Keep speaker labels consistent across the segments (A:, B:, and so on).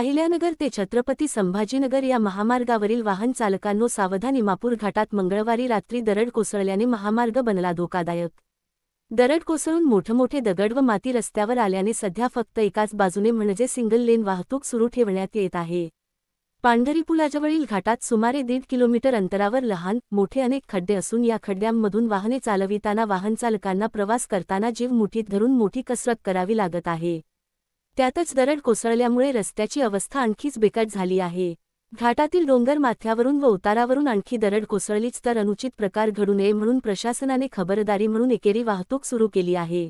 A: अहिल्यानगर ते छत्रपती संभाजीनगर या महामार्गावरील वाहन चालकांनो सावधान. इमापूर घाटात मंगळवारी रात्री दरड कोसळल्याने महामार्ग बनला धोकादायक. दरड कोसळून मोठमोठे दगड व माती रस्त्यावर आल्याने सध्या फक्त एकाच बाजूने म्हणजे सिंगल लेन वाहतूक सुरू ठेवण्यात येत आहे. पांढरी पुलाजवळील घाटात सुमारे 1.5 किलोमीटर अंतरावर लहान मोठे अनेक खड्डे असून या खड्ड्यांमधून वाहने चालविताना वाहनचालकांना प्रवास करताना जीव मुठीत धरून मोठी कसरत करावी लागत आहे. त्यातच दरड कोसळल्यामुळे रस्त्याची अवस्था आणखीच बिकट झाली आहे. घाटातील डोंगर माथ्यावरून व उतारावरून आणखी दरड कोसळलीच तर अनुचित प्रकार घडू नये म्हणून प्रशासनाने खबरदारी म्हणून एकेरी वाहतूक सुरू केली आहे.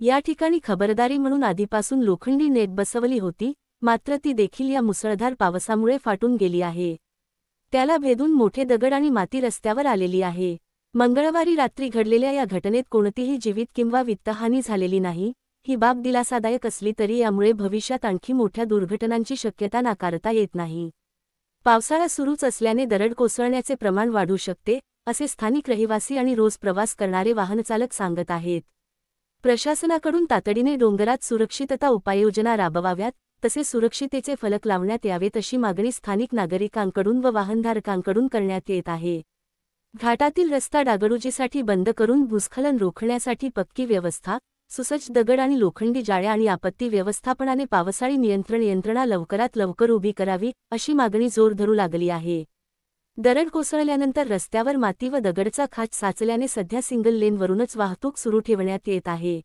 A: या ठिकाणी खबरदारी म्हणून आधीपासून लोखंडी नेट बसवली होती, मात्र ती देखील या मुसळधार पावसामुळे फाटून गेली आहे. त्याला भेदून मोठे दगड आणि माती रस्त्यावर आलेली आहे. मंगळवारी रात्री घडलेल्या या घटनेत कोणतीही जीवित किंवा वित्तहानी झालेली नाही. ही बाब दिलासादायक असली तरी यामुळे भविष्यात आणखी मोठ्या दुर्घटनांची शक्यता नाकारता येत नाही. पावसाळा सुरूच असल्याने दरड कोसळण्याचे प्रमाण वाढू शकते, असे स्थानिक रहिवासी आणि रोज प्रवास करणारे वाहनचालक सांगत आहेत. प्रशासनाकडून तातडीने डोंगरात सुरक्षितता उपाययोजना राबवाव्यात, तसे सुरक्षितेचे फलक लावण्यात यावेत अशी मागणी स्थानिक नागरिकांकडून व वाहनधारकांकडून करण्यात येत आहे. घाटातील रस्ता डागडुजीसाठी बंद करून भूस्खलन रोखण्यासाठी पक्की व्यवस्था, सुसज्ज दगड आणि लोखंडी जाळ्या आणि आपत्ती व्यवस्थापनाने पावसाळी नियंत्रण यंत्रणा लवकरात लवकर उभी करावी, अशी मागणी जोर धरू लागली आहे. दरड कोसळल्यानंतर रस्त्यावर माती व दगडचा खाच साचल्याने सध्या सिंगल लेनवरूनच वाहतूक सुरू ठेवण्यात येत आहे.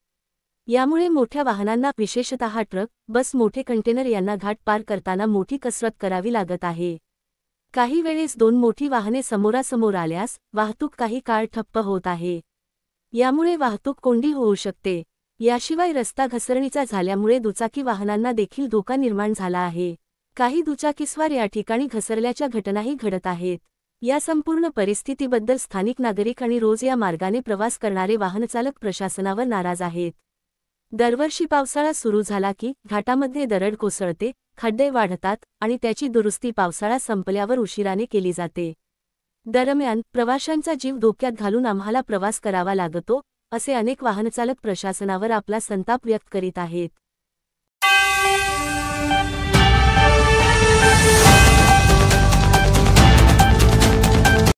A: यामुळे मोठ्या वाहनांना, विशेषतः ट्रक, बस, मोठे कंटेनर यांना घाट पार करताना मोठी कसरत करावी लागत आहे. काही वेळेस 2 मोठी वाहने समोरासमोर आल्यास वाहतूक काही काळ ठप्प होत आहे. यामुळे वाहतूक कोंडी होऊ शकते. याशिवाय रस्ता घसरणीचा झाल्यामुळे दुचाकी वाहनांना देखील धोका निर्माण झाला आहे. काही दुचाकीस्वार या ठिकाणी घसरल्याच्या घटनाही घडत आहेत. या संपूर्ण परिस्थितीबद्दल स्थानिक नागरिक आणि रोज या मार्गाने प्रवास करणारे वाहनचालक प्रशासनावर नाराज आहेत. दरवर्षी पावसाळा सुरू झाला की घाटामध्ये दरड कोसळते, खड्डे वाढतात आणि त्याची दुरुस्ती पावसाळा संपल्यावर उशिराने केली जाते. दरम्यान प्रवाशांचा जीव धोक्यात घालून आम्हाला प्रवास करावा लागतो, असे अनेक वाहनचालक प्रशासनावर आपला संताप व्यक्त करीत आहेत.